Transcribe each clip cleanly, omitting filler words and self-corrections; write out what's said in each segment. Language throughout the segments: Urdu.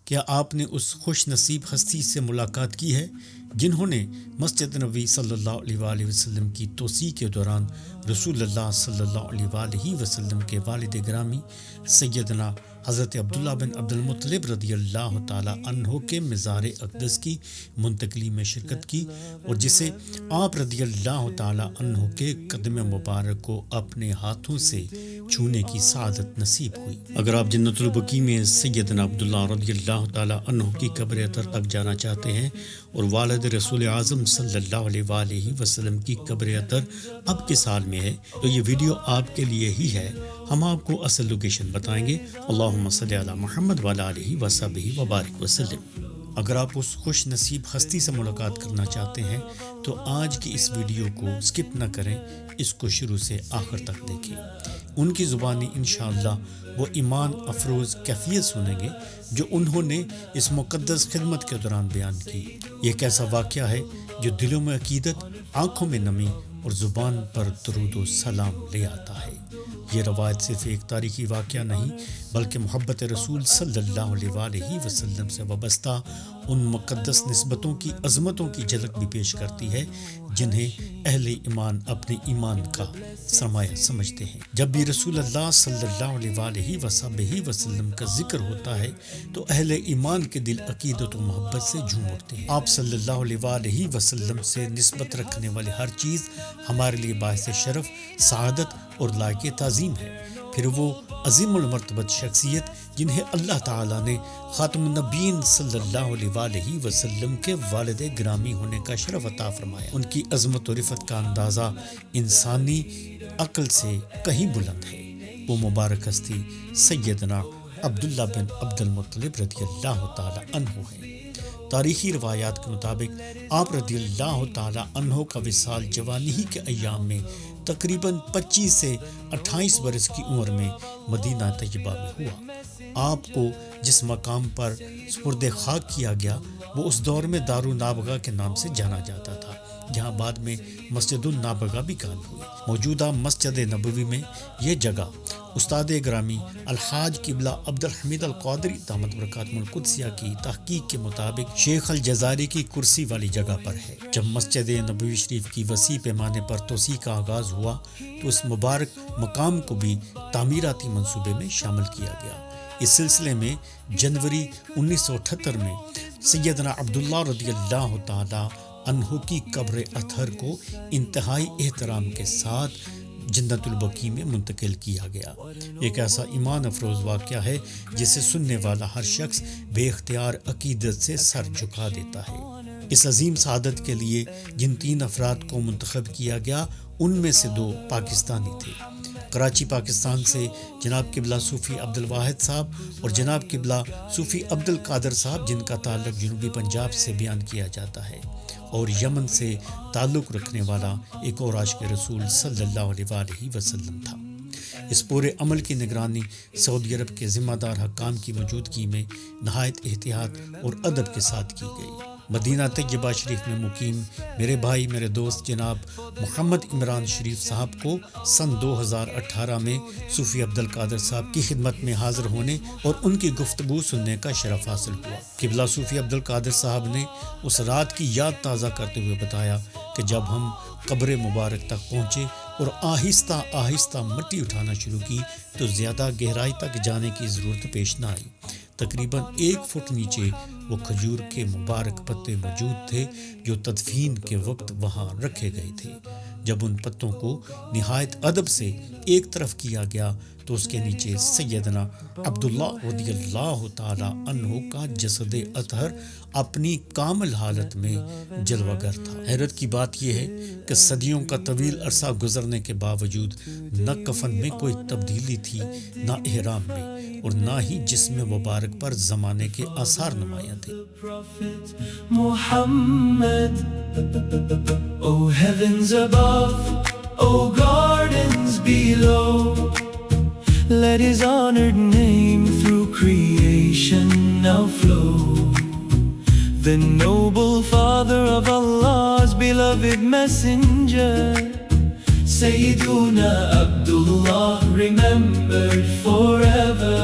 کیا آپ نے اس خوش نصیب ہستی سے ملاقات کی ہے جنہوں نے مسجد نبوی صلی اللہ علیہ وآلہ وسلم کی توسیع کے دوران رسول اللہ صلی اللہ علیہ وآلہ وسلم کے والد گرامی سیدنا حضرت عبداللہ بن عبد المطلب رضی اللہ تعالی عنہ کے مزار اقدس کی منتقلی میں شرکت کی اور جسے آپ رضی اللہ تعالی عنہ کے قدم مبارک کو اپنے ہاتھوں سے چھونے کی سعادت نصیب ہوئی؟ اگر آپ جنت البقیع میں سیدنا عبداللہ رضی اللہ تعالی عنہ کی قبر اطہر تک جانا چاہتے ہیں اور والد رسول اعظم صلی اللہ علیہ وآلہ وسلم کی قبر اطہر اب کس حال میں ہے تو یہ ویڈیو آپ کے لیے ہی ہے۔ ہم آپ کو اصل لوکیشن بتائیں گے۔ اللہم صلی علی محمد وعلی آلہ وصحبہ وبارک وسلم۔ اگر آپ اس خوش نصیب ہستی سے ملاقات کرنا چاہتے ہیں تو آج کی اس ویڈیو کو سکپ نہ کریں، اس کو شروع سے آخر تک دیکھیں۔ ان کی زبانی انشاءاللہ وہ ایمان افروز کیفیت سنیں گے جو انہوں نے اس مقدس خدمت کے دوران بیان کی۔ یہ ایک ایسا واقعہ ہے جو دلوں میں عقیدت، آنکھوں میں نمی اور زبان پر درود و سلام لے آتا ہے۔ یہ روایت صرف ایک تاریخی واقعہ نہیں بلکہ محبت رسول صلی اللہ علیہ وآلہ وسلم سے وابستہ ان مقدس نسبتوں کی عظمتوں کی جھلک بھی پیش کرتی ہے جنہیں اہل ایمان اپنے ایمان کا سرمایہ سمجھتے ہیں۔ جب بھی رسول اللہ صلی اللہ علیہ وآلہ وسلم کا ذکر ہوتا ہے تو اہل ایمان کے دل عقیدت و محبت سے جھوم اٹھتے ہیں۔ آپ صلی اللہ علیہ وآلہ وسلم سے نسبت رکھنے والی ہر چیز ہمارے لیے باعث شرف، سعادت اور لائق تعظیم ہے۔ پھر وہ عظیم المرتبت شخصیت جنہیں اللہ تعالیٰ نے خاتم النبیین صلی اللہ علیہ وآلہ وسلم کے والد گرامی ہونے کا شرف عطا فرمایا، ان کی عظمت و رفت کا اندازہ انسانی عقل سے کہیں بلند ہے۔ وہ مبارک ہستی سیدنا عبداللہ بن عبد المطلب رضی اللہ تعالی عنہ ہے۔ تاریخی روایات کے مطابق آپ رضی اللہ تعالی عنہ کا وصال جوانی ہی کے ایام میں تقریباً 25 سے 28 برس کی عمر میں مدینہ طیبہ میں ہوا۔ آپ کو جس مقام پر سپرد خاک کیا گیا وہ اس دور میں دار النابغہ کے نام سے جانا جاتا تھا، جہاں بعد میں مسجد النابغہ بھی قائم ہوئی۔ موجودہ مسجد نبوی میں یہ جگہ استاد گرامی الحاج قبلہ عبد الحمید القادری دامت برکاتہ القدسیہ کی تحقیق کے مطابق شیخ الجزائری کی کرسی والی جگہ پر ہے۔ جب مسجد نبوی شریف کی وسیع پیمانے پر توسیع کا آغاز ہوا تو اس مبارک مقام کو بھی تعمیراتی منصوبے میں شامل کیا گیا۔ اس سلسلے میں جنوری 1978 میں سیدنا عبداللہ رضی اللہ تعالی عنہ کی قبر اطہر کو انتہائی احترام کے ساتھ جنت البقیع میں منتقل کیا گیا۔ ایک ایسا ایمان افروز واقعہ ہے جسے سننے والا ہر شخص بے اختیار عقیدت سے سر جھکا دیتا ہے۔ اس عظیم سعادت کے لیے جن 3 افراد کو منتخب کیا گیا ان میں سے 2 پاکستانی تھے۔ کراچی پاکستان سے جناب قبلہ صوفی عبد الواحد صاحب اور جناب قبلہ صوفی عبد القادر صاحب جن کا تعلق جنوبی پنجاب سے بیان کیا جاتا ہے، اور یمن سے تعلق رکھنے والا ایک اور عاشق رسول صلی اللہ علیہ وآلہ وسلم تھا۔ اس پورے عمل کی نگرانی سعودی عرب کے ذمہ دار حکام کی موجودگی میں نہایت احتیاط اور ادب کے ساتھ کی گئی۔ مدینہ طیبہ شریف میں مقیم میرے بھائی میرے دوست جناب محمد عمران شریف صاحب کو سن 2018 میں صوفی عبد القادر صاحب کی خدمت میں حاضر ہونے اور ان کی گفتگو سننے کا شرف حاصل ہوا۔ قبلہ صوفی عبد القادر صاحب نے اس رات کی یاد تازہ کرتے ہوئے بتایا کہ جب ہم قبر مبارک تک پہنچے اور آہستہ آہستہ مٹی اٹھانا شروع کی تو زیادہ گہرائی تک جانے کی ضرورت پیش نہ آئی۔ تقریباً 1 فٹ نیچے وہ کھجور کے مبارک پتے موجود تھے جو تدفین کے وقت وہاں رکھے گئے تھے۔ جب ان پتوں کو نہایت ادب سے ایک طرف کیا گیا تو اس کے نیچے سیدنا عبداللہ رضی اللہ تعالی عنہ کا جسد اطہر اپنی کامل حالت میں جلوہ گر تھا۔ حیرت کی بات یہ ہے کہ صدیوں کا طویل عرصہ گزرنے کے باوجود نہ کفن میں کوئی تبدیلی تھی، نہ احرام میں، اور نہ ہی جسم مبارک پر زمانے کے آثار نمایاں تھے۔ محمد Oh heavens above, oh gardens below, let his honored name through creation now flow. The noble father of Allah's beloved messenger, Sayyiduna Abdullah, remembered forever.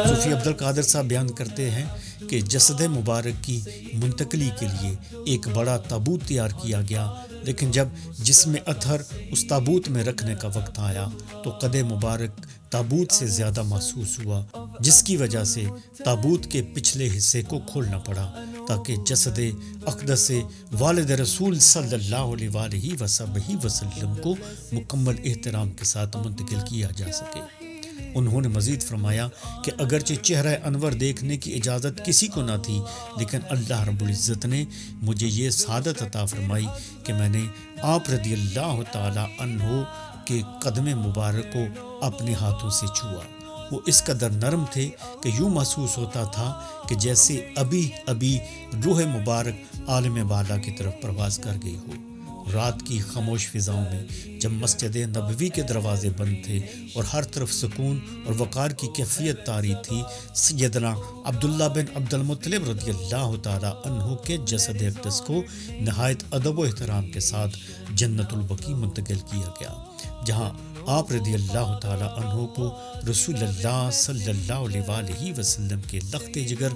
صوفی عبد القادر صاحب بیان کرتے ہیں کے جسد مبارک کی منتقلی کے لیے ایک بڑا تابوت تیار کیا گیا، لیکن جب جسم اطہر اس تابوت میں رکھنے کا وقت آیا تو قد مبارک تابوت سے زیادہ محسوس ہوا، جس کی وجہ سے تابوت کے پچھلے حصے کو کھولنا پڑا تاکہ جسد اقدس والد رسول صلی اللہ علیہ وآلہ وسلم کو مکمل احترام کے ساتھ منتقل کیا جا سکے۔ انہوں نے مزید فرمایا کہ اگرچہ چہرہ انور دیکھنے کی اجازت کسی کو نہ تھی، لیکن اللہ رب العزت نے مجھے یہ سعادت عطا فرمائی کہ میں نے آپ رضی اللہ تعالی عنہ کے قدم مبارک کو اپنے ہاتھوں سے چھوا۔ وہ اس قدر نرم تھے کہ یوں محسوس ہوتا تھا کہ جیسے ابھی روح مبارک عالم بالا کی طرف پرواز کر گئی ہو۔ رات کی خاموش فضاؤں میں جب مسجد نبوی کے دروازے بند تھے اور ہر طرف سکون اور وقار کی کیفیت طاری تھی، سیدنا عبداللہ بن عبد المطلب رضی اللہ تعالی عنہ کے جسد اقدس کو نہایت ادب و احترام کے ساتھ جنت البقیع منتقل کیا گیا، جہاں آپ رضی اللہ تعالی عنہ کو رسول اللہ صلی اللہ علیہ وآلہ وسلم کے لخت جگر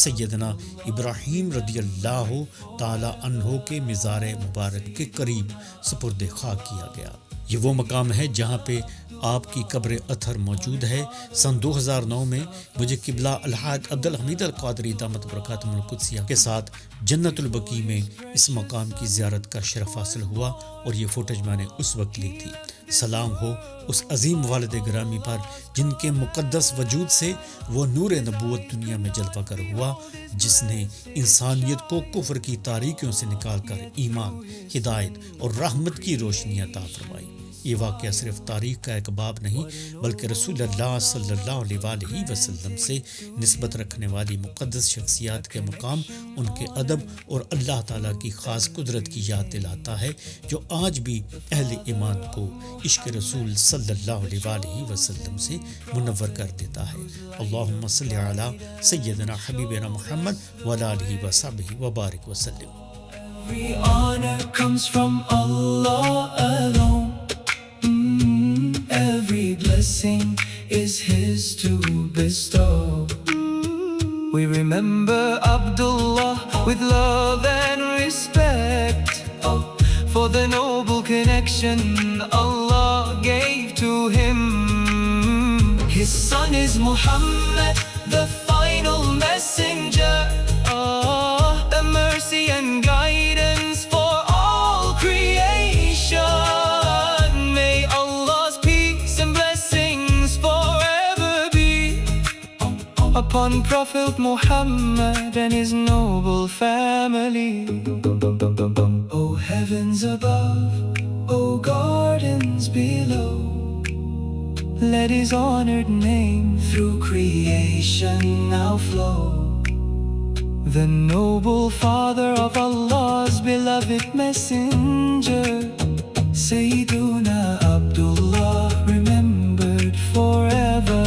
سیدنا ابراہیم رضی اللہ تعالی عنہ کے مزار مبارک کے قریب سپرد خاک کیا گیا۔ یہ وہ مقام ہے جہاں پہ آپ کی قبر اطہر موجود ہے۔ سن 2009 میں مجھے قبلہ الحاج عبدالحمید القادری دامت برکاتہ القدسیہ کے ساتھ جنت البقیع میں اس مقام کی زیارت کا شرف حاصل ہوا اور یہ فوٹیج میں نے اس وقت لی تھی۔ سلام ہو اس عظیم والد گرامی پر جن کے مقدس وجود سے وہ نور نبوت دنیا میں جلوہ گر ہوا، جس نے انسانیت کو کفر کی تاریکیوں سے نکال کر ایمان، ہدایت اور رحمت کی روشنی عطا فرمائی۔ یہ واقعہ صرف تاریخ کا ایک باب نہیں بلکہ رسول اللہ صلی اللہ علیہ وآلہ وسلم سے نسبت رکھنے والی مقدس شخصیات کے مقام، ان کے ادب اور اللہ تعالیٰ کی خاص قدرت کی یاد دلاتا ہے، جو آج بھی اہل ایمان کو عشق رسول صلی اللہ علیہ وآلہ وسلم سے منور کر دیتا ہے۔ اللہم صلی علی سیدنا حبیبنا محمد وعلی آلہ وصحبہ وبارک وسلم۔ Every honor comes from Allah alone. Every blessing is His to bestow. We remember Abdullah with love and respect, for the noble connection Allah gave to him. His son is Muhammad, the final messenger, the mercy and guidance for all creation. May Allah's peace and blessings forever be upon Prophet Muhammad and his noble family. O heavens above, O gardens below, let his honored name through creation now flow. The noble father of Allah's beloved messenger, Sayyiduna Abdullah, remembered forever.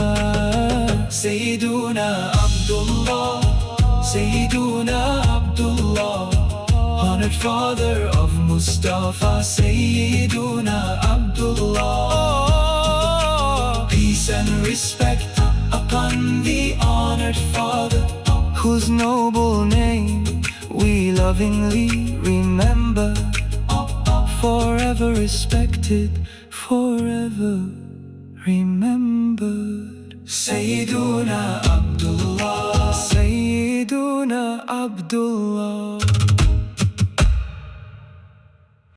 Sayyiduna Abdullah, Sayyiduna Abdullah, honored father of Mustafa, Sayyiduna Abdullah. Peace and respect upon the honored father, whose noble name we lovingly remember. Forever respected, forever remembered. Sayyiduna Abdullah, Sayyiduna Abdullah.